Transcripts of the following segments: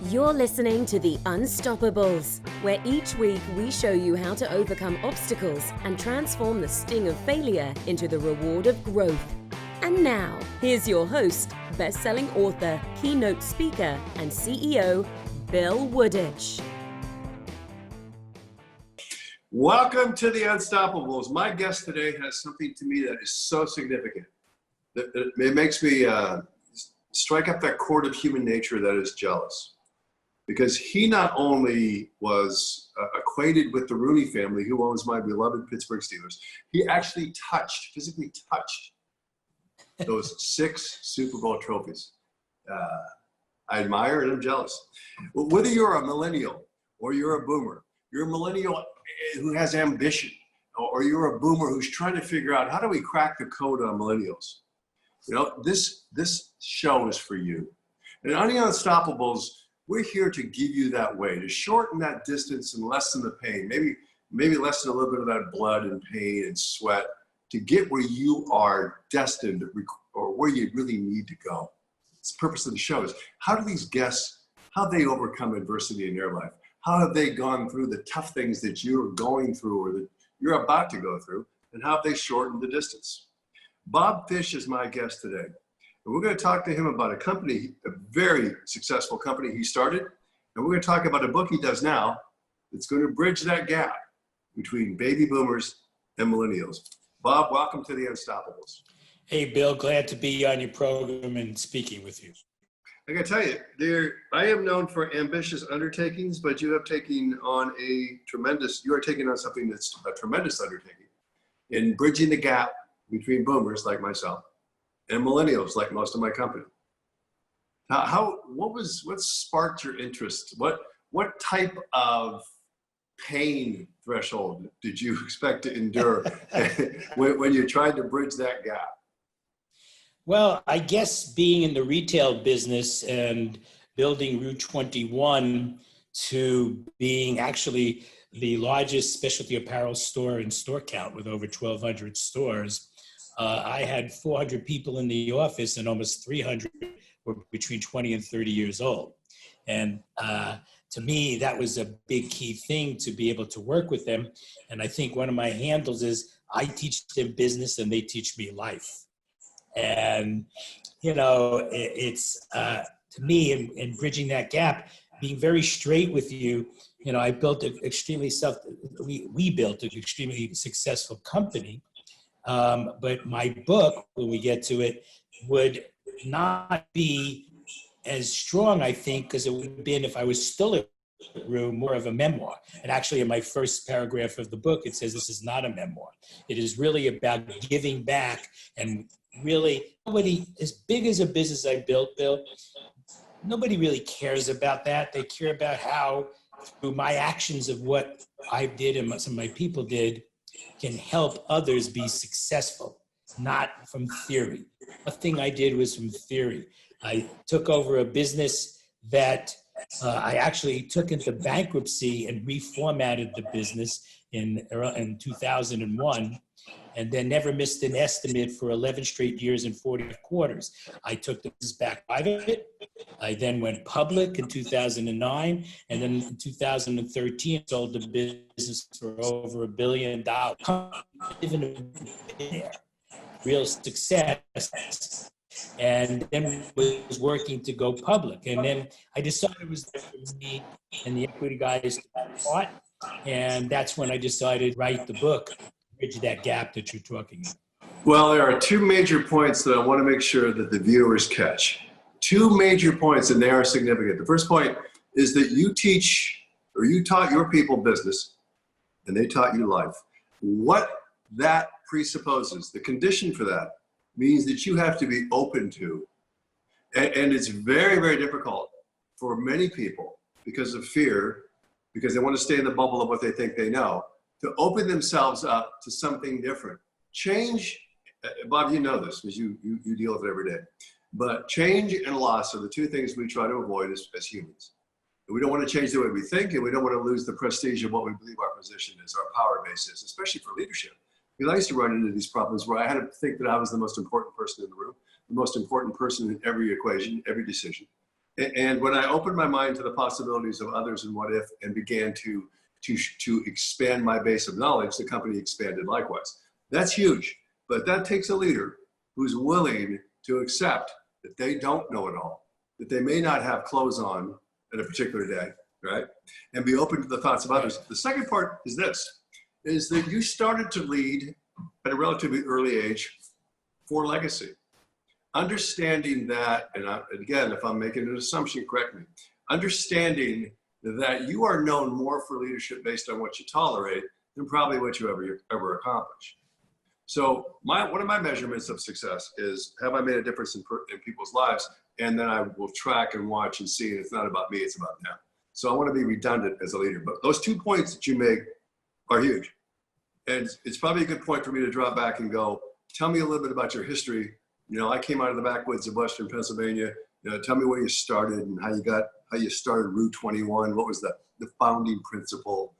You're listening to The Unstoppables, where each week we show you how to overcome obstacles and transform the sting of failure into the reward of growth. And now, here's your host, best-selling author, keynote speaker, and CEO, Bill Wooditch. Welcome to The Unstoppables. My guest today has something to me that is so significant. It makes me strike up that chord of human nature that is jealous. Because he not only was acquainted with the Rooney family, who owns my beloved Pittsburgh Steelers, he actually physically touched those 6 Super Bowl trophies. I admire and I'm jealous. Whether you're a millennial or you're a boomer, you're a millennial who has ambition, or you're a boomer who's trying to figure out how do we crack the code on millennials. You know, this show is for you. And on The Unstoppables, we're here to give you that way, to shorten that distance and lessen the pain, maybe lessen a little bit of that blood and pain and sweat to get where you are destined or where you really need to go. It's the purpose of the show is how do these guests, how they overcome adversity in their life? How have they gone through the tough things that you're going through or that you're about to go through, and how have they shortened the distance? Bob Fisch is my guest today. And we're going to talk to him about a company, a very successful company he started. And we're going to talk about a book he does now that's going to bridge that gap between baby boomers and millennials. Bob, welcome to The Unstoppables. Hey, Bill, glad to be on your program and speaking with you. I got to tell you, I am known for ambitious undertakings, but you are taking on something that's a tremendous undertaking in bridging the gap between boomers like myself and millennials like most of my company. What sparked your interest? What type of pain threshold did you expect to endure when you tried to bridge that gap? Well, I guess being in the retail business and building Route 21 to being actually the largest specialty apparel store in store count with over 1,200 stores, I had 400 people in the office and almost 300 were between 20 and 30 years old. And to me, that was a big key thing to be able to work with them. And I think one of my handles is I teach them business and they teach me life. And, you know, it's to me in bridging that gap, being very straight with you, you know, I built we built an extremely successful company. But my book, when we get to it, would not be as strong, I think, because it would have been, if I was still in the room, more of a memoir. And actually, in my first paragraph of the book, it says this is not a memoir. It is really about giving back. And really, nobody, as big as a business I built, Bill, nobody really cares about that. They care about how, through my actions of what I did and some of my people did, can help others be successful, not from theory. Nothing I did was from theory. I took over a business that I actually took into bankruptcy and reformatted the business in 2001, and then never missed an estimate for 11 straight years and 40 quarters. I took the business back private. I then went public in 2009, and then in 2013 sold the business for over $1 billion. Even real success. And then was working to go public. And then I decided it was me and the equity guys to part. And that's when I decided to write the book, bridge that gap that you're talking about. Well, there are 2 major points that I want to make sure that the viewers catch. 2 major points, and they are significant. The first point is that you taught your people business, and they taught you life. What that presupposes, the condition for that, means that you have to be open to. And it's very, very difficult for many people because of fear, because they want to stay in the bubble of what they think they know, to open themselves up to something different. Change, Bob, you know this because you deal with it every day, but change and loss are the 2 things we try to avoid as humans. And we don't want to change the way we think, and we don't want to lose the prestige of what we believe our position is, our power base is, especially for leadership. Because I used to run into these problems where I had to think that I was the most important person in the room, the most important person in every equation, every decision. And when I opened my mind to the possibilities of others and what if, and began to expand my base of knowledge, the company expanded likewise. That's huge, but that takes a leader who's willing to accept that they don't know it all, that they may not have clothes on at a particular day, right? And be open to the thoughts of others. The second part is this, is that you started to lead at a relatively early age for legacy. Understanding that, and again, if I'm making an assumption, correct me, understanding that you are known more for leadership based on what you tolerate than probably what you ever accomplish. So one of my measurements of success is, have I made a difference in people's lives? And then I will track and watch and see, and it's not about me, it's about them. So I want to be redundant as a leader. But those 2 points that you make are huge. And it's probably a good point for me to drop back and go, tell me a little bit about your history. You know, I came out of the backwoods of Western Pennsylvania. You know, tell me where you started and how you started Route 21. What was the founding principle?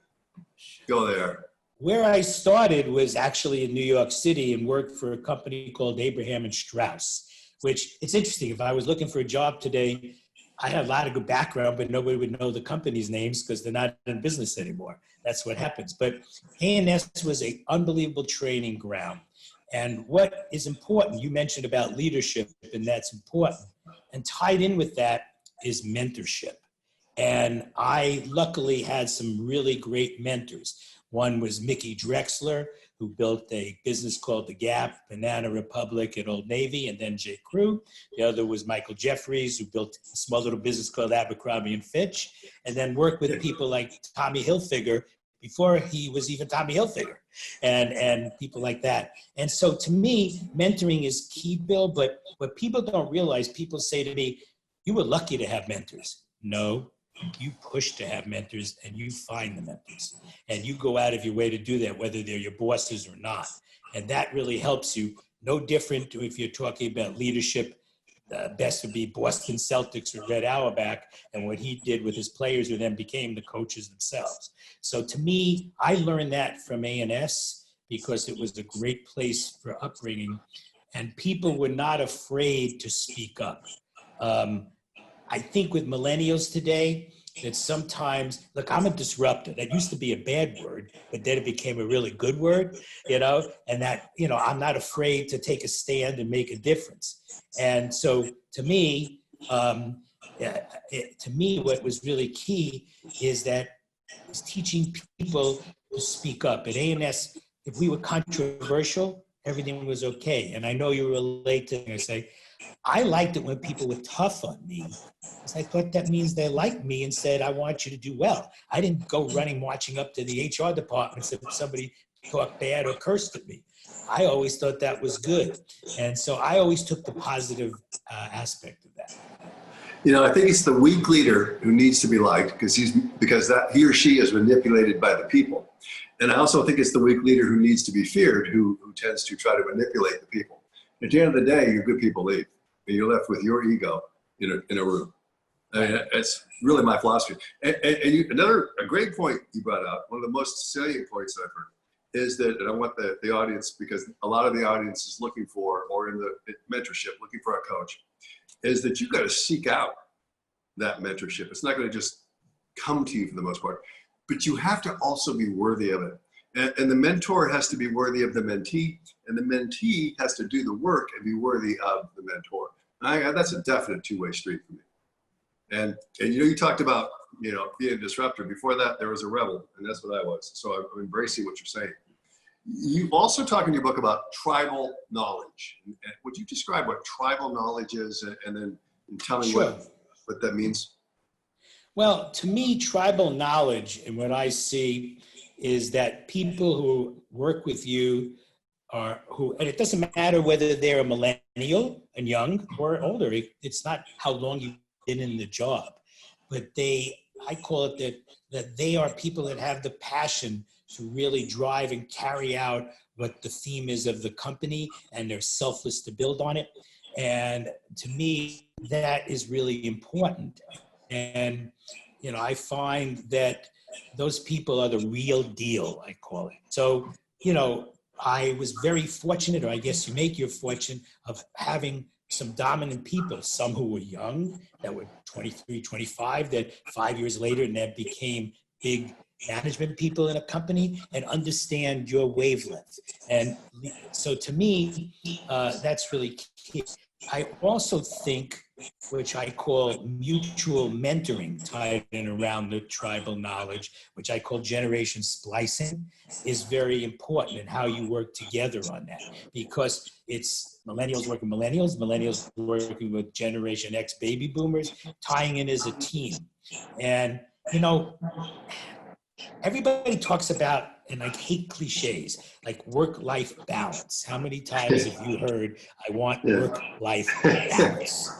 Go there. Where I started was actually in New York City and worked for a company called Abraham and Straus, which it's interesting. If I was looking for a job today, I had a lot of good background, but nobody would know the company's names because they're not in business anymore. That's what happens. But A&S was an unbelievable training ground. And what is important, you mentioned about leadership, and that's important. And tied in with that is mentorship. And I luckily had some really great mentors. One was Mickey Drexler, who built a business called The Gap, Banana Republic, and Old Navy, and then J. Crew. The other was Michael Jeffries, who built a small little business called Abercrombie and Fitch, and then worked with people like Tommy Hilfiger before he was even Tommy Hilfiger, and people like that. And so to me, mentoring is key, Bill, but what people don't realize, people say to me, you were lucky to have mentors. No, you push to have mentors and you find the mentors. And you go out of your way to do that, whether they're your bosses or not. And that really helps you. No different to if you're talking about leadership. Best would be Boston Celtics or Red Auerbach and what he did with his players who then became the coaches themselves. So to me, I learned that from A&S because it was a great place for upbringing and people were not afraid to speak up. I think with millennials today, that sometimes, look, I'm a disruptor. That used to be a bad word, but then it became a really good word, you know, and that, you know, I'm not afraid to take a stand and make a difference. And so to me, what was really key is that it's teaching people to speak up. At A&S, if we were controversial, everything was okay. And I know you relate to me. I say, I liked it when people were tough on me because I thought that means they liked me and said, I want you to do well. I didn't go marching up to the HR department if somebody talked bad or cursed at me. I always thought that was good. And so I always took the positive aspect of that. You know, I think it's the weak leader who needs to be liked because he or she is manipulated by the people. And I also think it's the weak leader who needs to be feared, who tends to try to manipulate the people. At the end of the day, your good people leave, and you're left with your ego in a room. I mean, that's really my philosophy. And a great point you brought out, one of the most salient points I've heard, is that, and I want the audience, because a lot of the audience is looking for, or in the mentorship, looking for a coach, is that you've got to seek out that mentorship. It's not going to just come to you for the most part, but you have to also be worthy of it. And the mentor has to be worthy of the mentee, and the mentee has to do the work and be worthy of the mentor. That's a definite two-way street for me. And you know, you talked about, you know, being a disruptor. Before that, there was a rebel, and that's what I was. So I'm embracing what you're saying. You also talk in your book about tribal knowledge. Would you describe what tribal knowledge is, and then tell me Sure. what that means? Well, to me, tribal knowledge and what I see is that people who work with you and it doesn't matter whether they're a millennial and young or older. It's not how long you've been in the job, but I call it that they are people that have the passion to really drive and carry out what the theme is of the company, and they're selfless to build on it. And to me, that is really important. And, you know, I find that those people are the real deal, I call it. So, you know, I was very fortunate, or I guess you make your fortune, of having some dominant people, some who were young, that were 23, 25, that 5 years later and then became big management people in a company, and understand your wavelength. And so to me, that's really key. I also think, which I call mutual mentoring, tied in around the tribal knowledge, which I call generation splicing, is very important in how you work together on that, because it's millennials working with millennials, millennials working with Generation X baby boomers, tying in as a team. And, you know, everybody talks about, and I hate cliches, like work-life balance. How many times have you heard, I want work-life balance?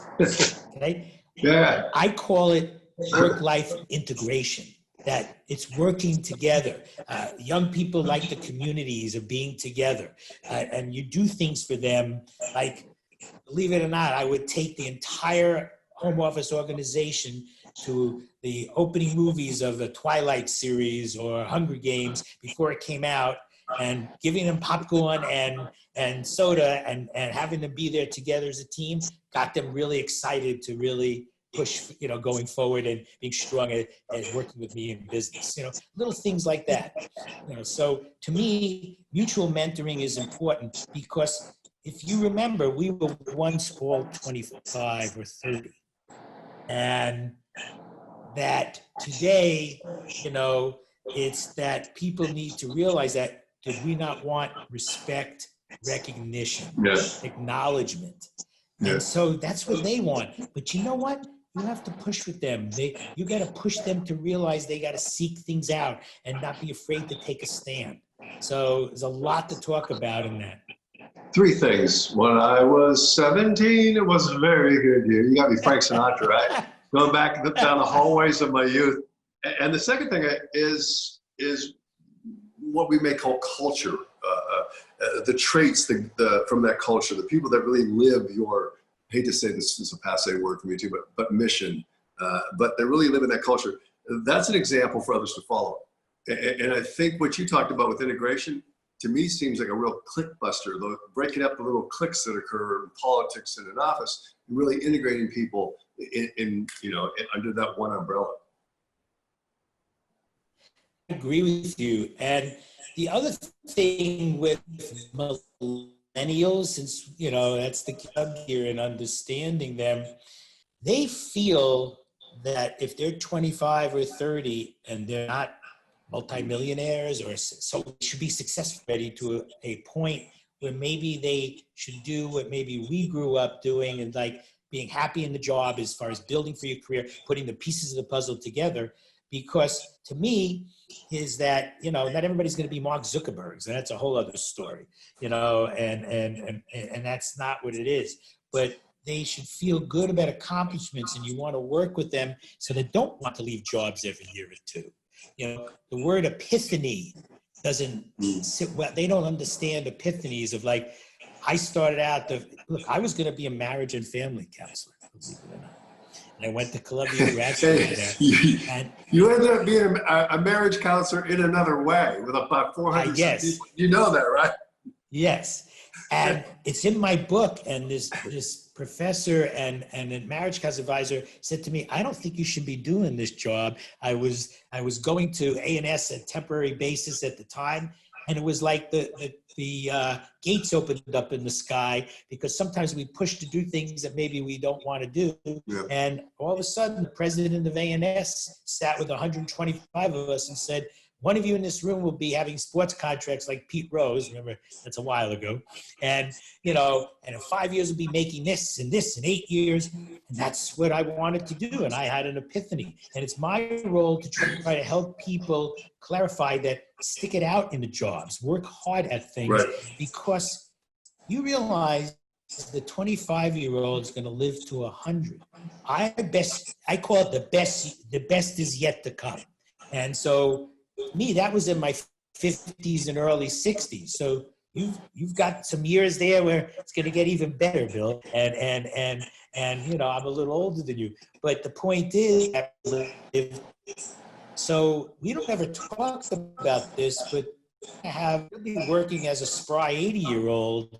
Okay? Yeah. I call it work-life integration, that it's working together. Young people like the communities of being together. And you do things for them, like, believe it or not, I would take the entire home office organization to the opening movies of the Twilight series or Hunger Games before it came out, and giving them popcorn and soda and having them be there together as a team got them really excited to really push, you know, going forward and being strong at working with me in business, you know, little things like that. You know, so to me, mutual mentoring is important, because if you remember, we were once all 25 or 30. And that today, you know, it's that people need to realize that, did we not want respect, recognition, acknowledgement? And so that's what they want. But you know what? You have to push with them. You got to push them to realize they got to seek things out and not be afraid to take a stand. So there's a lot to talk about in that. Three things. When I was 17, it was a very good year. You got to be Frank Sinatra, right? Going back down the hallways of my youth. And the second thing is what we may call culture, the traits from that culture, the people that really live your, I hate to say this is a passe word for me too, but mission, but they really live in that culture. That's an example for others to follow. And I think what you talked about with integration, to me, seems like a real click buster, breaking up the little cliques that occur in politics and in office, and really integrating people in under that one umbrella. I agree with you. And the other thing with millennials, since, you know, that's the key here in understanding them, they feel that if they're 25 or 30 and they're not multimillionaires, or so should be successful ready to a point where maybe they should do what maybe we grew up doing, and like being happy in the job as far as building for your career, putting the pieces of the puzzle together. Because to me is that, you know, not everybody's going to be Mark Zuckerberg's, and that's a whole other story, you know, and that's not what it is. But they should feel good about accomplishments, and you want to work with them so they don't want to leave jobs every year or two. You know, the word epiphany doesn't sit well. They don't understand epiphanies of, like, I started out, look, I was going to be a marriage and family counselor, believe it or not. And I went to Columbia Grad School there. You ended up being a marriage counselor in another way with about 400 people. You know that, right? Yes. And it's in my book, and this professor and a marriage counselor advisor said to me, I don't think you should be doing this job. I was going to A&S at temporary basis at the time, and it was like the gates opened up in the sky, because sometimes we push to do things that maybe we don't want to do. Yeah. And all of a sudden, the president of A&S sat with 125 of us and said, one of you in this room will be having sports contracts like Pete Rose. Remember, that's a while ago. And, you know, and in 5 years we'll be making this and this in 8 years. And that's what I wanted to do. And I had an epiphany. And it's my role to try to help people clarify that, stick it out in the jobs, work hard at things, right, because you realize the 25-year-old is going to live to 100. I call it the best is yet to come. And so, me, that was in my 50s and early 60s. So you've got some years there where it's going to get even better, Bill. And you know, I'm a little older than you. But the point is, so we don't ever talk about this, but you'll be working as a spry 80-year-old,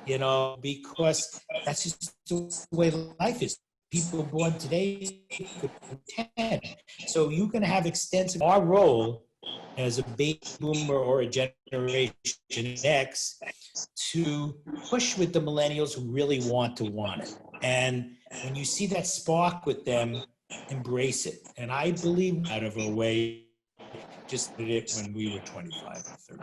because that's just the way life is. People born today could pretend. So you can have extensive, our role as a baby boomer or a generation X to push with the millennials who really want it. And when you see that spark with them, embrace it. And I believe out of our way, just did it when we were 25 or 30.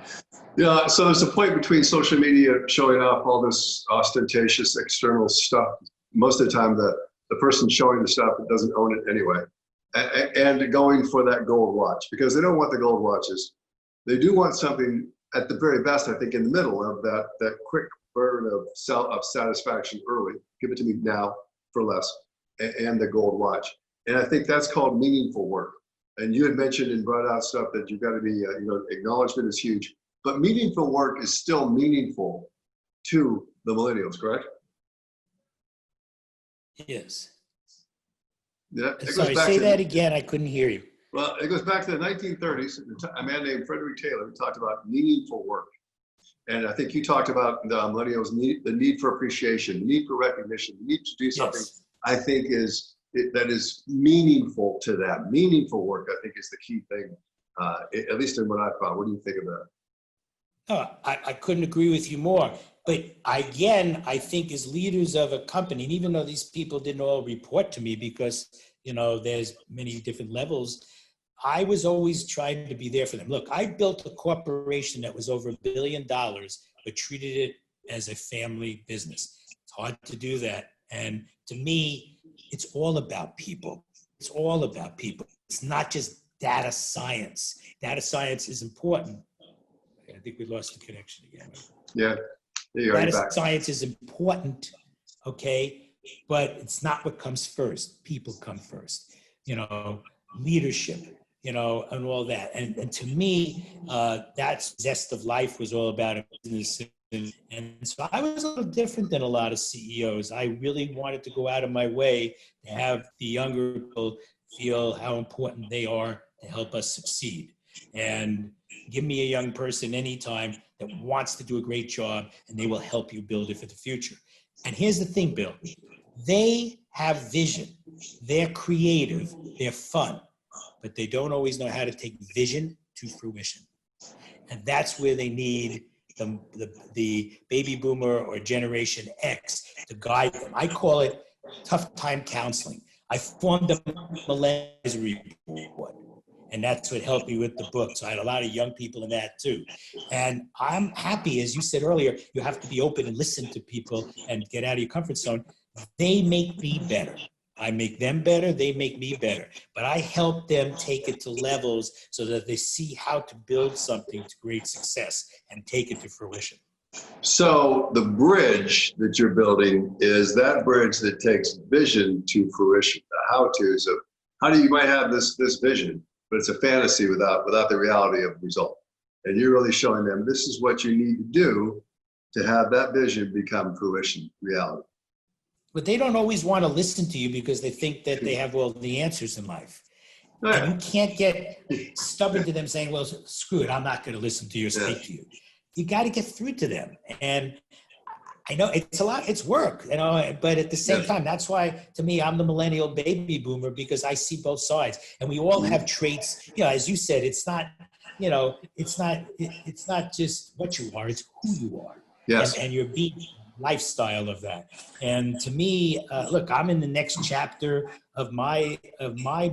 Yeah, so there's a point between social media showing off all this ostentatious external stuff. Most of the time, the person showing the stuff doesn't own it anyway. And going for that gold watch, because they don't want the gold watches. They do want something at the very best, I think, in the middle of that quick burn of satisfaction early. Give it to me now for less, and the gold watch. And I think that's called meaningful work. And you had mentioned and brought out stuff that you've got to be, acknowledgement is huge. But meaningful work is still meaningful to the millennials, correct? Yes. Yeah. Sorry, say that again. I couldn't hear you. Well, it goes back to the 1930s. A man named Frederick Taylor who talked about meaningful work. And I think you talked about the millennials' the need for appreciation, the need for recognition, the need to do something. Yes. I think that is meaningful to them. Meaningful work, I think, is the key thing, at least in what I found. What do you think of that? Oh, I couldn't agree with you more. But again, I think as leaders of a company, and even though these people didn't all report to me because, there's many different levels, I was always trying to be there for them. Look, I built a corporation that was over $1 billion, but treated it as a family business. It's hard to do that. And to me, it's all about people. It's all about people. It's not just data science. Data science is important. I think we lost the connection again. Yeah. Data science is important, okay? But it's not what comes first. People come first, leadership, and all that. And to me, that's zest of life was all about a business. And so I was a little different than a lot of CEOs. I really wanted to go out of my way to have the younger people feel how important they are to help us succeed. And give me a young person anytime that wants to do a great job, and they will help you build it for the future. And here's the thing, Bill. They have vision. They're creative. They're fun. But they don't always know how to take vision to fruition. And that's where they need the baby boomer or Generation X to guide them. I call it tough time counseling. I formed a millennials report, and that's what helped me with the book. So I had a lot of young people in that too. And I'm happy, as you said earlier, you have to be open and listen to people and get out of your comfort zone. They make me better. I make them better, they make me better. But I help them take it to levels so that they see how to build something to great success and take it to fruition. So the bridge that you're building is that bridge that takes vision to fruition, the how-tos of how do you might have this vision, but it's a fantasy without the reality of the result. And you're really showing them this is what you need to do to have that vision become fruition, reality. But they don't always want to listen to you because they think that they have all the answers in life. And you can't get stubborn to them saying, well, screw it, I'm not going to listen to you or speak to you. You got to get through to them. And I know it's a lot, it's work, but at the same time, that's why, to me, I'm the millennial baby boomer because I see both sides. And we all have traits, as you said, it's not just what you are, it's who you are. Yes. And your lifestyle of that. And to me, look, I'm in the next chapter of my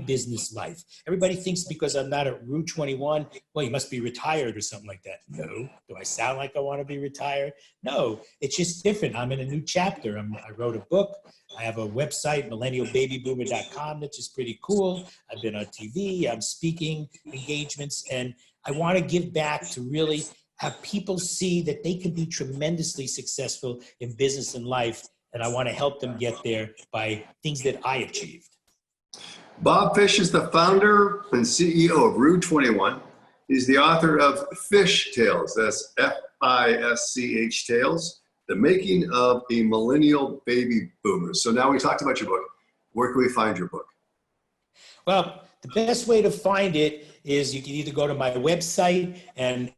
business life. Everybody thinks because I'm not at Route 21, well, you must be retired or something like that. No. Do I sound like I want to be retired? No, it's just different. I'm in a new chapter. I wrote a book. I have a website, millennialbabyboomer.com, which is pretty cool. I've been on TV. I'm speaking engagements, and I want to give back to really have people see that they can be tremendously successful in business and life. And I want to help them get there by things that I achieved. Bob Fisch is the founder and CEO of Route 21. He's the author of Fisch Tales. That's F-I-S-C-H Tales, the making of a millennial baby boomer. So now we talked about your book. Where can we find your book? Well, the best way to find it is you can either go to my website and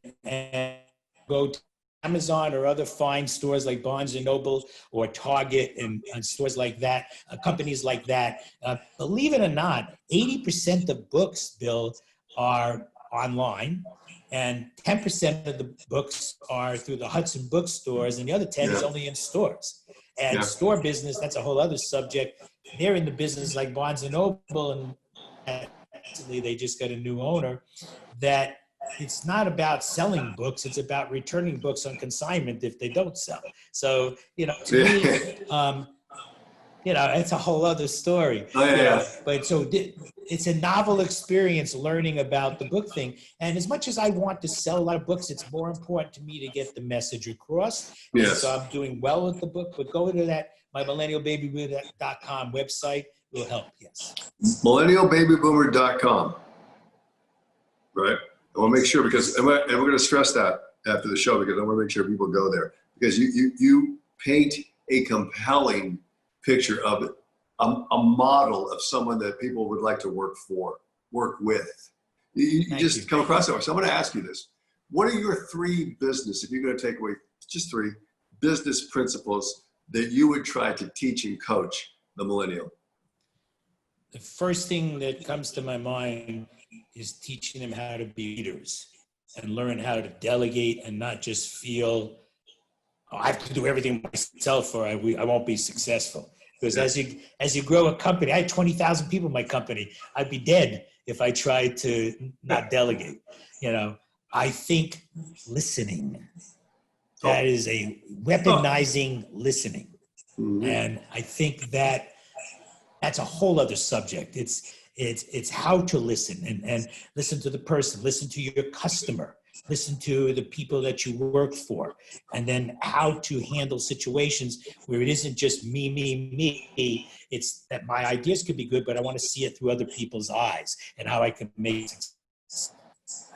go to Amazon or other fine stores like Barnes and Noble or Target and stores like that, companies like that, believe it or not, 80% of books, Bill, are online, and 10% of the books are through the Hudson bookstores, and the other 10 is only in stores. And store business, that's a whole other subject. They're in the business like Barnes and Noble, and actually they just got a new owner, that it's not about selling books, it's about returning books on consignment if they don't sell. So, to me, it's a whole other story. But so it's a novel experience learning about the book thing. And as much as I want to sell a lot of books, it's more important to me to get the message across. Yes. So I'm doing well with the book, but go to my millennialbabyboomer.com website will help, yes. Millennialbabyboomer.com, right? I want to make sure, because, and we're going to stress that after the show, because I want to make sure people go there, because you paint a compelling picture of it, a model of someone that people would like to work with. You just come across that. So I'm going to ask you this. What are your three business, if you're going to take away just three business principles that you would try to teach and coach the millennial? The first thing that comes to my mind is teaching them how to be leaders and learn how to delegate and not just feel, I have to do everything myself or I won't be successful. Because as you grow a company, I had 20,000 people in my company. I'd be dead if I tried to not delegate. I think listening, that is a weaponizing listening. Mm-hmm. And I think that's a whole other subject. It's how to listen and listen to the person, listen to your customer, listen to the people that you work for, and then how to handle situations where it isn't just me. It's that my ideas could be good, but I want to see it through other people's eyes and how I can make it.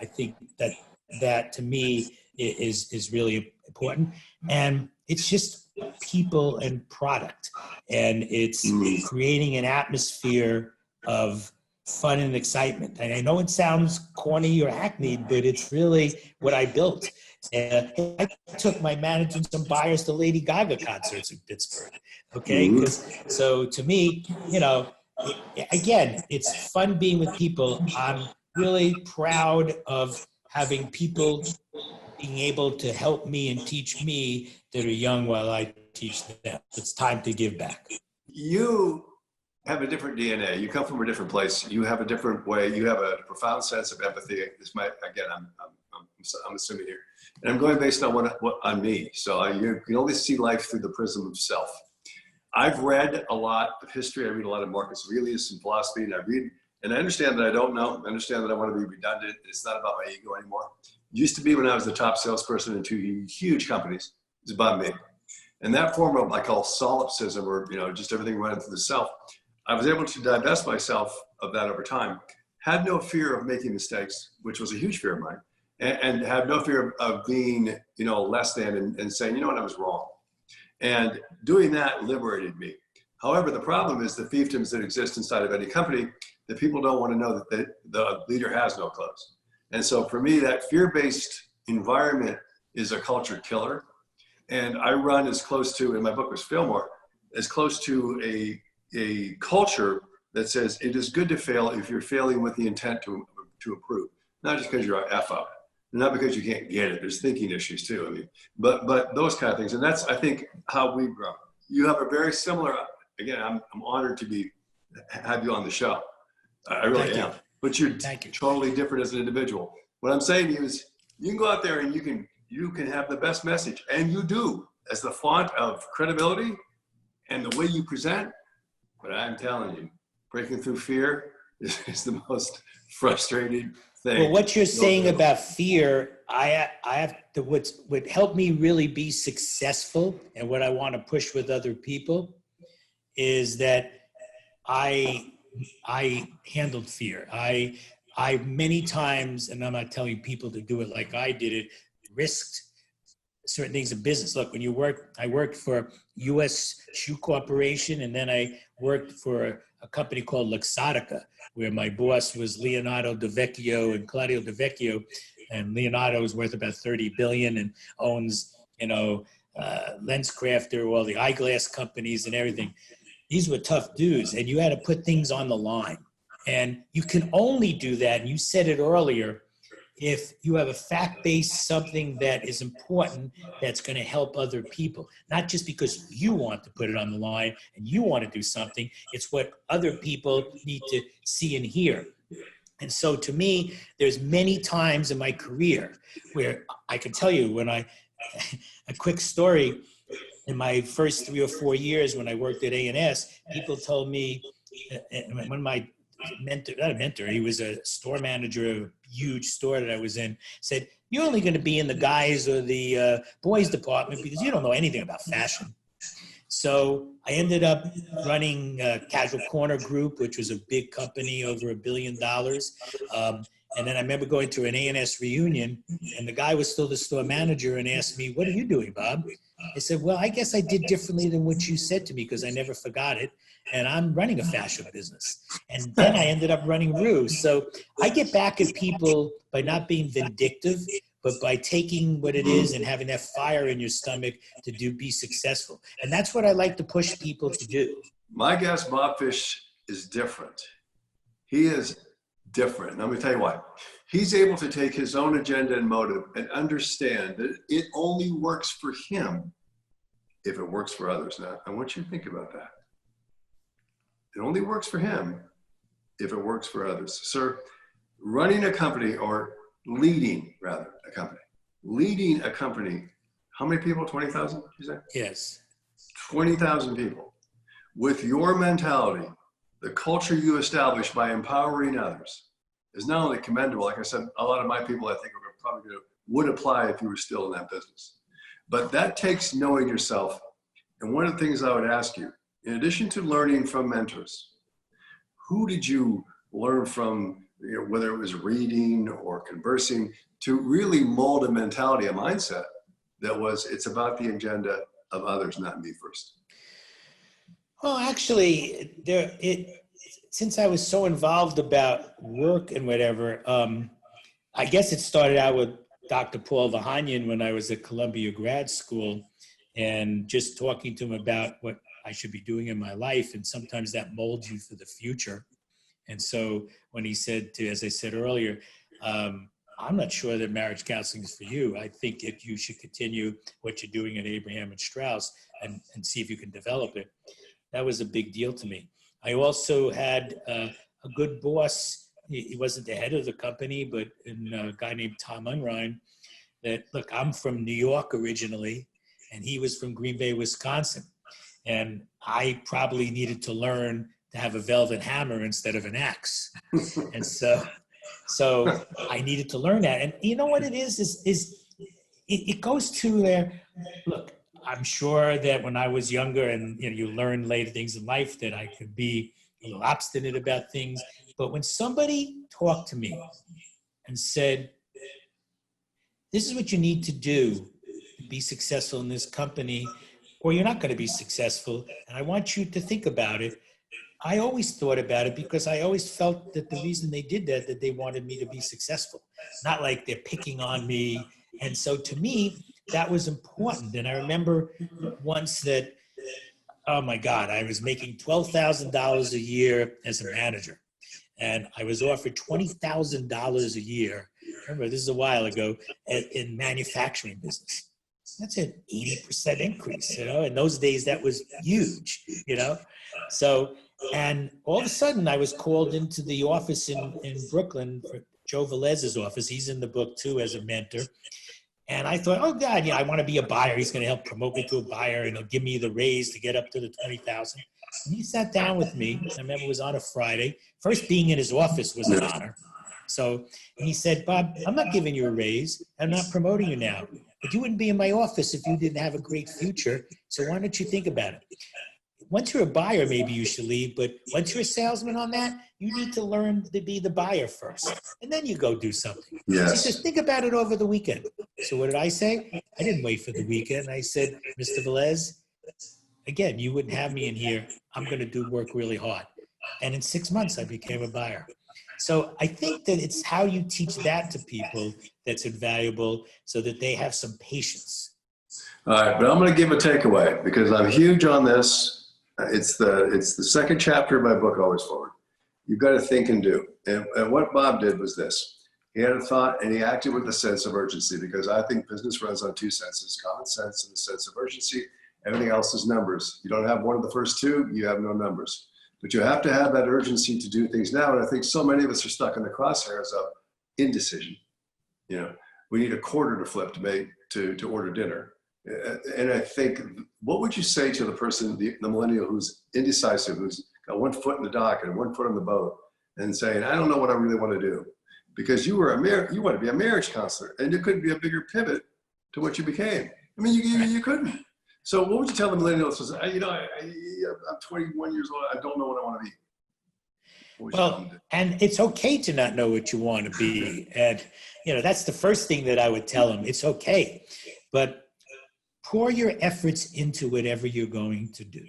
I think that to me is really important. And it's just people and product. And it's creating an atmosphere of fun and excitement. And I know it sounds corny or hackneyed, but it's really what I built. I took my managers and buyers to Lady Gaga concerts in Pittsburgh. Okay, so to me, again, it's fun being with people. I'm really proud of having people being able to help me and teach me that are young while I teach them. It's time to give back. You have a different DNA. You come from a different place. You have a different way. You have a profound sense of empathy. I'm assuming here, and I'm going based on what on me. So you can only see life through the prism of self. I've read a lot of history. I read a lot of Marcus Aurelius and philosophy, and I understand that I don't know. I understand that I want to be redundant. It's not about my ego anymore. It used to be when I was the top salesperson in two huge companies. It's about me. And that form of, I call solipsism, or just everything running through the self. I was able to divest myself of that over time. Had no fear of making mistakes, which was a huge fear of mine, and had no fear of being, less than and saying, I was wrong. And doing that liberated me. However, the problem is the fiefdoms that exist inside of any company that people don't want to know that the leader has no clothes. And so for me, that fear-based environment is a culture killer. And I run as close to, in my book was Failmore, as close to a culture that says it is good to fail if you're failing with the intent to improve, not just because you're an F up, not because you can't get it. There's thinking issues too. But those kind of things, and that's, I think, how we grow. You have a very similar. Again, I'm honored to have you on the show. I really am. But you're totally different as an individual. What I'm saying to you is, you can go out there and you can have the best message, and you do, as the font of credibility and the way you present. But I'm telling you, breaking through fear is the most frustrating thing. Well, what you're saying about fear, I have to, what helped me really be successful, and what I want to push with other people, is that I handled fear. I many times, and I'm not telling people to do it like I did it, risked certain things in business. Look, I worked for U.S. Shoe Corporation, and then I worked for a company called Luxottica, where my boss was Leonardo Del Vecchio and Claudio Del Vecchio. and Leonardo is worth about 30 billion and owns, LensCrafter, all the eyeglass companies and everything. These were tough dudes, and you had to put things on the line. And you can only do that, and you said it earlier, if you have a fact-based something that is important that's going to help other people, not just because you want to put it on the line and you want to do something, it's what other people need to see and hear. And so to me, there's many times in my career where I can tell you a quick story. In my first 3 or 4 years when I worked at A&S, people told me, one of my mentor, he was a store manager of a huge store that I was in, said, you're only going to be in the guys or the boys department because you don't know anything about fashion. So I ended up running Casual Corner Group, which was a big company, over $1 billion. And then I remember going to an A&S reunion, and the guy was still the store manager and asked me, what are you doing, Bob? I said, well, I guess I did differently than what you said to me because I never forgot it. And I'm running a fashion business. And then I ended up running Rue. So I get back at people by not being vindictive, but by taking what it is and having that fire in your stomach to be successful. And that's what I like to push people to do. My guest, Bob Fisch, is different. He is different. And I'm going to tell you why. He's able to take his own agenda and motive and understand that it only works for him if it works for others. Now, I want you to think about that. It only works for him if it works for others. Sir, running a company, or leading a company, how many people? 20,000, you say? Yes. 20,000 people. With your mentality, the culture you establish by empowering others is not only commendable. Like I said, a lot of my people, I think, would apply if you were still in that business. But that takes knowing yourself. And one of the things I would ask you, in addition to learning from mentors, who did you learn from, whether it was reading or conversing, to really mold a mentality, a mindset that was, it's about the agenda of others, not me first? Well, actually, since I was so involved about work and whatever, I guess it started out with Dr. Paul Vahanyan when I was at Columbia grad school, and just talking to him about what I should be doing in my life. And sometimes that molds you for the future. And so when he said as I said earlier, I'm not sure that marriage counseling is for you. I think that you should continue what you're doing at Abraham and Strauss and see if you can develop it. That was a big deal to me. I also had a good boss. He wasn't the head of the company, but a guy named Tom Unrein, that, look, I'm from New York originally, and he was from Green Bay, Wisconsin. And I probably needed to learn to have a velvet hammer instead of an axe. And so I needed to learn that. And you know what it is it goes to there. Look, I'm sure that when I was younger, and you learn later things in life, that I could be a little obstinate about things. But when somebody talked to me and said, this is what you need to do to be successful in this company, or you're not going to be successful, and I want you to think about it, I always thought about it because I always felt that the reason they did that they wanted me to be successful, not like they're picking on me. And so to me, that was important. And I remember once that, oh my God, I was making $12,000 a year as a manager, and I was offered $20,000 a year. Remember, this is a while ago, in manufacturing business. That's an 80% increase, in those days that was huge, So, and all of a sudden I was called into the office in Brooklyn, for Joe Velez's office. He's in the book too as a mentor. And I thought, oh God, I want to be a buyer. He's going to help promote me to a buyer, and he'll give me the raise to get up to the 20,000. And he sat down with me. I remember it was on a Friday. First, being in his office was an honor. So, and he said, Bob, I'm not giving you a raise. I'm not promoting you now. But you wouldn't be in my office if you didn't have a great future. So why don't you think about it? Once you're a buyer, maybe you should leave. But once you're a salesman on that, you need to learn to be the buyer first. And then you go do something. Yes. So he says, think about it over the weekend. So what did I say? I didn't wait for the weekend. I said, Mr. Velez, again, you wouldn't have me in here. I'm going to do work really hard. And in 6 months, I became a buyer. So I think that it's how you teach that to people that's invaluable, so that they have some patience. All right, but I'm going to give a takeaway because I'm huge on this. It's the second chapter of my book, Always Forward. You've got to think and do. And what Bob did was this. He had a thought and he acted with a sense of urgency, because I think business runs on two senses, common sense and a sense of urgency. Everything else is numbers. You don't have one of the first two, you have no numbers. But you have to have that urgency to do things now. And I think so many of us are stuck in the crosshairs of indecision. You know, we need a quarter to flip to order dinner. And I think, what would you say to the person, the millennial who's indecisive, who's got one foot in the dock and one foot on the boat, and saying, I don't know what I really want to do? Because you want to be a marriage counselor, and it couldn't be a bigger pivot to what you became. I mean, you couldn't. So what would you tell the millennials who say, I'm 21 years old, I don't know what I want to be? Well, and it's okay to not know what you want to be. And, that's the first thing that I would tell them. It's okay. But pour your efforts into whatever you're going to do.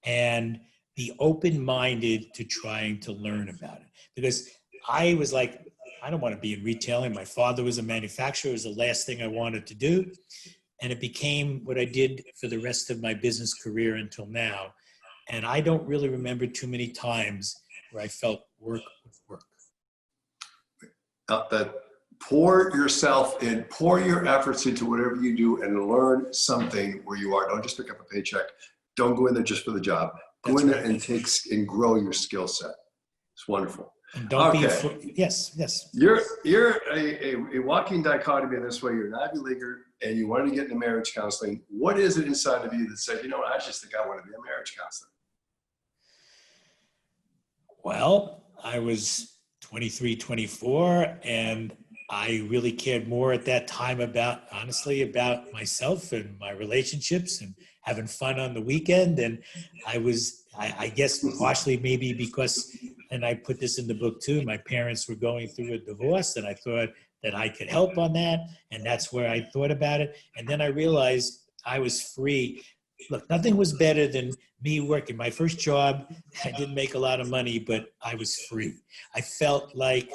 And be open-minded to trying to learn about it. Because I was like, I don't want to be in retailing. My father was a manufacturer. It was the last thing I wanted to do. And it became what I did for the rest of my business career until now. And I don't really remember too many times where I felt work was work. Pour yourself in, pour your efforts into whatever you do, and learn something where you are. Don't just pick up a paycheck. Don't go in there just for the job. Go in there and grow your skill set. It's wonderful. And don't be yes. You're a walking dichotomy in this way. You're an Ivy Leaguer and you want to get into marriage counseling. What is it inside of you that said, I just think I want to be a marriage counselor? Well, I was 23, 24, and I really cared more at that time about myself and my relationships and having fun on the weekend. And I guess partially maybe because, and I put this in the book too, my parents were going through a divorce, and I thought that I could help on that. And that's where I thought about it. And then I realized I was free. Look, nothing was better than me working. My first job, I didn't make a lot of money, but I was free. I felt like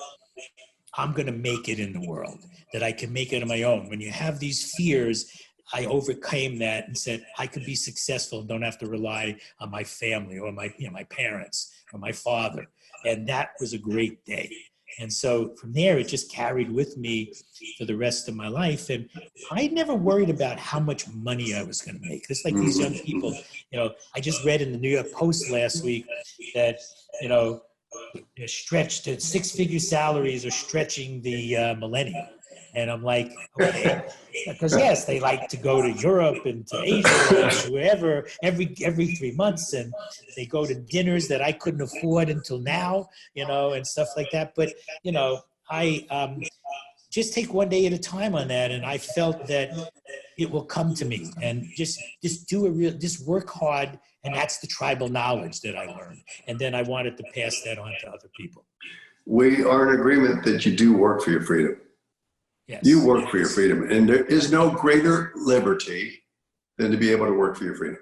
I'm going to make it in the world, that I can make it on my own. When you have these fears, I overcame that and said, I could be successful and don't have to rely on my family or my parents or my father. And that was a great day. And so from there, it just carried with me for the rest of my life. And I never worried about how much money I was going to make. It's like these young people, I just read in the New York Post last week that, they're stretched at six-figure salaries are stretching the millennial. And I'm like, okay, because yes, they like to go to Europe and to Asia and wherever every 3 months, and they go to dinners that I couldn't afford until now, and stuff like that. But I just take one day at a time on that, and I felt that it will come to me, and just work hard, and that's the tribal knowledge that I learned, and then I wanted to pass that on to other people. We are in agreement that you do work for your freedom. Yes. You work for your freedom, and there is no greater liberty than to be able to work for your freedom.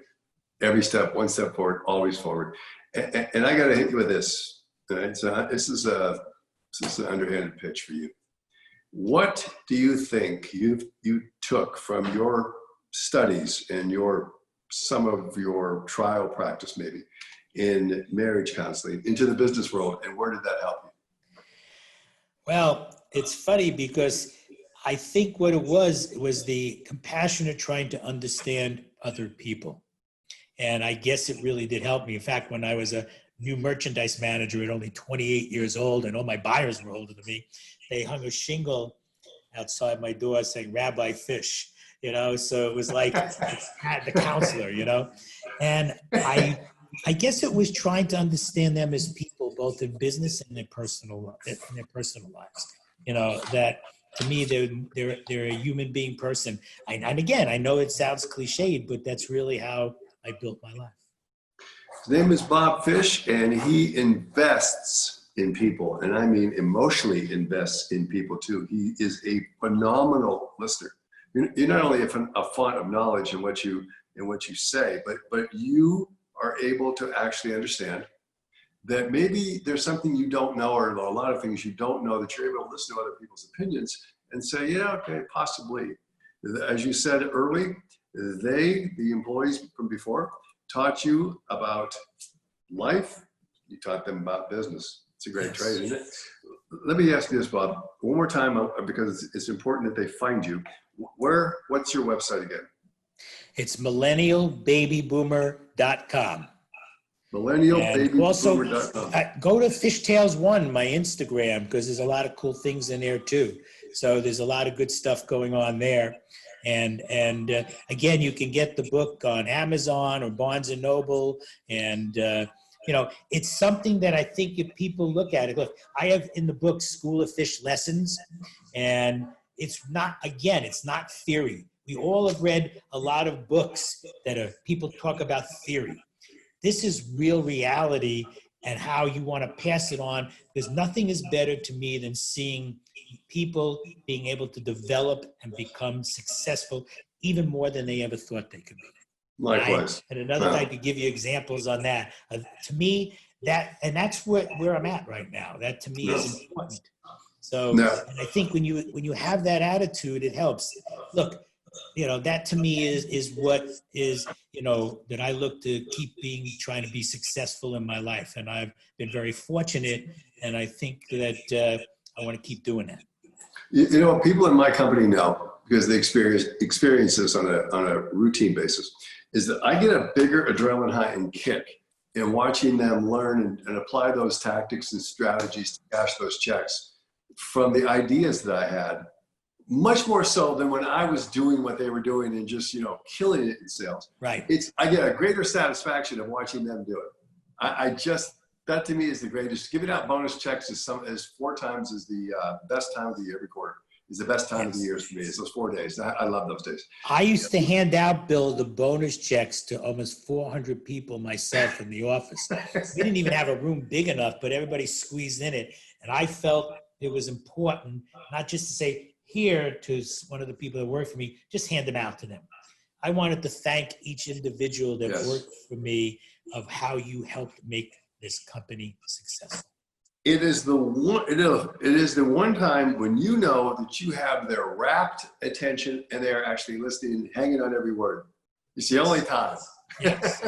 Every step, one step forward, always forward. And I got to hit you with this. Right? So this is an underhanded pitch for you. What do you think you took from your studies and some of your trial practice maybe in marriage counseling into the business world, and where did that help you? Well, it's funny because I think what it was the compassion of trying to understand other people. And I guess it really did help me. In fact, when I was a new merchandise manager at only 28 years old, and all my buyers were older than me, they hung a shingle outside my door saying, Rabbi Fisch, so it was like the counselor, And I guess it was trying to understand them as people, both in business and in their personal lives. That to me, they're a human being person. And again, I know it sounds cliched, but that's really how I built my life. His name is Bob Fisch, and he invests in people, and I mean emotionally invests in people too. He is a phenomenal listener. You're not only a font of knowledge in what you say, but you are able to actually understand that maybe there's something you don't know, or a lot of things you don't know, that you're able to listen to other people's opinions and say, yeah, okay, possibly. As you said early, the employees from before, taught you about life. You taught them about business. It's a great trade, isn't it? Let me ask you this, Bob, one more time, because it's important that they find you. What's your website again? It's millennialbabyboomer.com. Millennialbabyboomer.com. Go to Fisch Tales 1, my Instagram, because there's a lot of cool things in there too. So there's a lot of good stuff going on there. And again, you can get the book on Amazon or Barnes and Noble. And, it's something that I think if people look at it, look, I have in the book School of Fish Lessons, and it's not theory. We all have read a lot of books that people talk about theory. This is real reality and how you want to pass it on, because nothing is better to me than seeing people being able to develop and become successful even more than they ever thought they could be. Likewise. And another time I could give you examples on that. To me, that's where I'm at right now. That to me is important. So and I think when you have that attitude, it helps. Look, that to me is what is, that I look to keep trying to be successful in my life. And I've been very fortunate, and I think that I want to keep doing that. People in my company know, because they experience this on a routine basis, is that I get a bigger adrenaline high and kick in watching them learn and apply those tactics and strategies to cash those checks from the ideas that I had, much more so than when I was doing what they were doing and just, killing it in sales. Right. I get a greater satisfaction of watching them do it. That to me is the greatest. Giving out bonus checks is 4 times is the best time of the year. Every quarter is the best time of the year for me. It's those 4 days. I love those days. I used to hand out, Bill, the bonus checks to almost 400 people myself in the office. We didn't even have a room big enough, but everybody squeezed in it. And I felt it was important not just to say here to one of the people that work for me, just hand them out to them. I wanted to thank each individual that worked for me of how you helped make this company successful. It is the one time when you know that you have their rapt attention and they are actually listening, hanging on every word. It's the only time. Yes.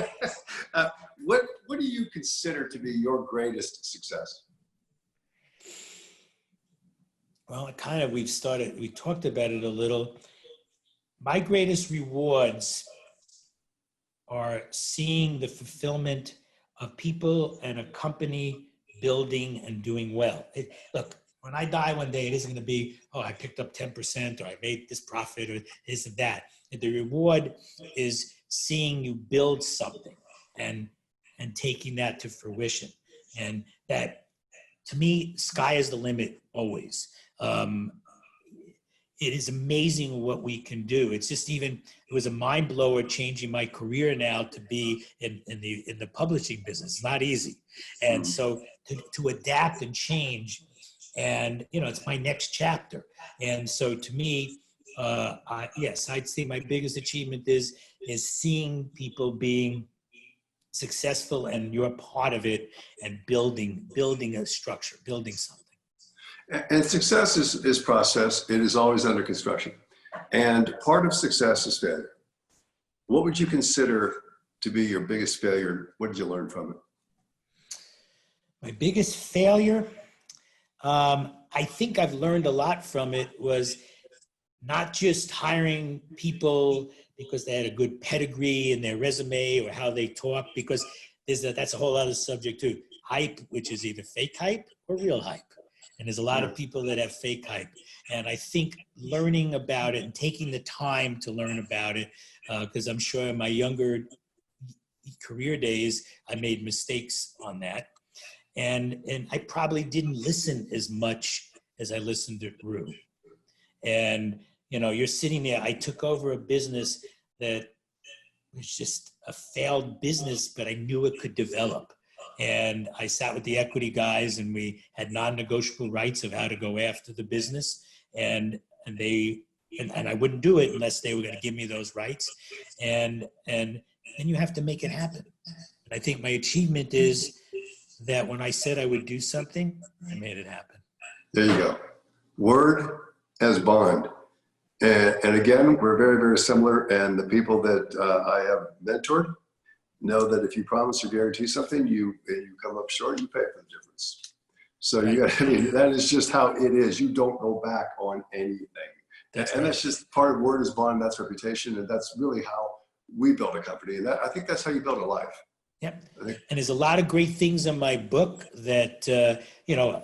What do you consider to be your greatest success? Well, we talked about it a little. My greatest rewards are seeing the fulfillment of people and a company building and doing well. Look, when I die one day, it isn't going to be, I picked up 10% or I made this profit or this and that. And the reward is seeing you build something and taking that to fruition. And that, to me, sky is the limit always. It is amazing what we can do. It's just it was a mind blower changing my career now to be in the publishing business. It's not easy. And so to adapt and change, and it's my next chapter. And so to me, I'd say my biggest achievement is seeing people being successful and you're part of it, and building a structure, building something. And success is process. It is always under construction. And part of success is failure. What would you consider to be your biggest failure? What did you learn from it? My biggest failure, I think I've learned a lot from it, was not just hiring people because they had a good pedigree in their resume or how they talk, because that's a whole other subject too. Hype, which is either fake hype or real hype. And there's a lot of people that have fake hype. And I think learning about it and taking the time to learn about it, because I'm sure in my younger career days, I made mistakes on that. And I probably didn't listen as much as I listened to Rue. And, you're sitting there. I took over a business that was just a failed business, but I knew it could develop. And I sat with the equity guys, and we had non-negotiable rights of how to go after the business. And I wouldn't do it unless they were going to give me those rights. And then you have to make it happen. And I think my achievement is that when I said I would do something, I made it happen. There you go. Word as bond. And again, we're very, very similar. And the people that I have mentored know that if you promise or guarantee something, you come up short, you pay for the difference. So you got, I mean, that is just how it is. You don't go back on anything. That's just part of word is bond, that's reputation. And that's really how we build a company. And I think that's how you build a life. Yep. And there's a lot of great things in my book that, you know,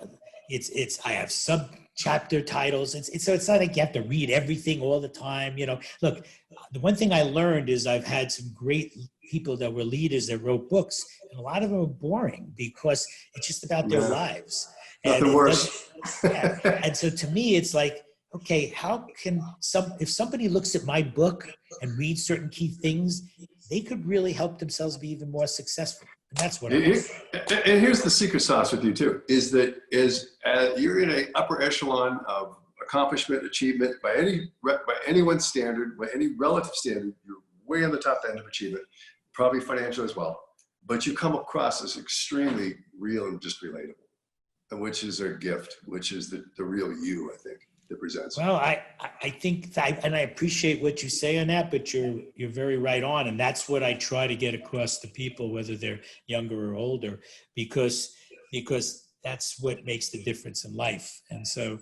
I have sub-chapter titles. So it's not like you have to read everything all the time. You know, look, the one thing I learned is I've had some great people that were leaders that wrote books, and a lot of them are boring because it's just about their lives. Nothing worse. And so to me, it's like, okay, how can if somebody looks at my book and reads certain key things, they could really help themselves be even more successful. And that's what I want. And here's the secret sauce with you too, is that you're in an upper echelon of accomplishment, achievement by anyone's standard, by any relative standard. You're way on the top end of achievement, probably financial as well. But you come across as extremely real and just relatable, and which is a gift, which is the real you, I think, that presents. Well, I think and I appreciate what you say on that, but you're very right on, and that's what I try to get across to people, whether they're younger or older, because that's what makes the difference in life. And so,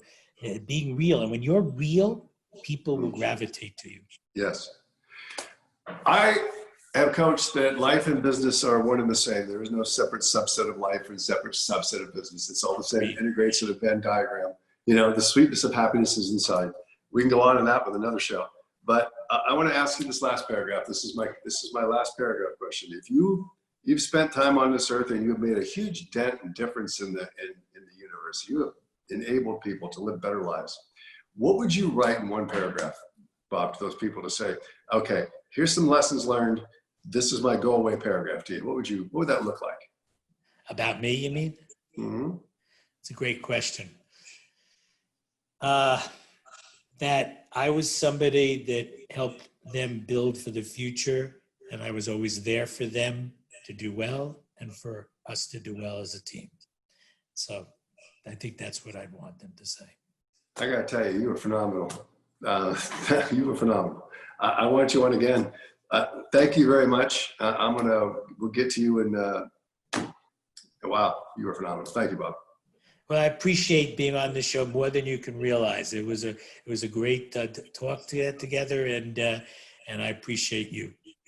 being real, and when you're real, people will gravitate to you. Yes, I have coached that life and business are one and the same. There is no separate subset of life and separate subset of business. It's all the same integrated sort of Venn diagram. You know, the sweetness of happiness is inside. We can go on and that with another show. But I want to ask you this last paragraph. This is my last paragraph question. If you've spent time on this earth and you've made a huge dent and difference in the universe, you have enabled people to live better lives. What would you write in one paragraph, Bob, to those people to say, okay, here's some lessons learned. This is my go away paragraph to you. What would that look like? About me, you mean? Mm-hmm. It's a great question. That I was somebody that helped them build for the future, and I was always there for them to do well and for us to do well as a team. So I think that's what I'd want them to say. I got to tell you, you were phenomenal. You were phenomenal. I want you on again. Thank you very much. We'll get to you wow, you were phenomenal. Thank you, Bob. Well, I appreciate being on this show more than you can realize. It was a great talk to get together, and I appreciate you.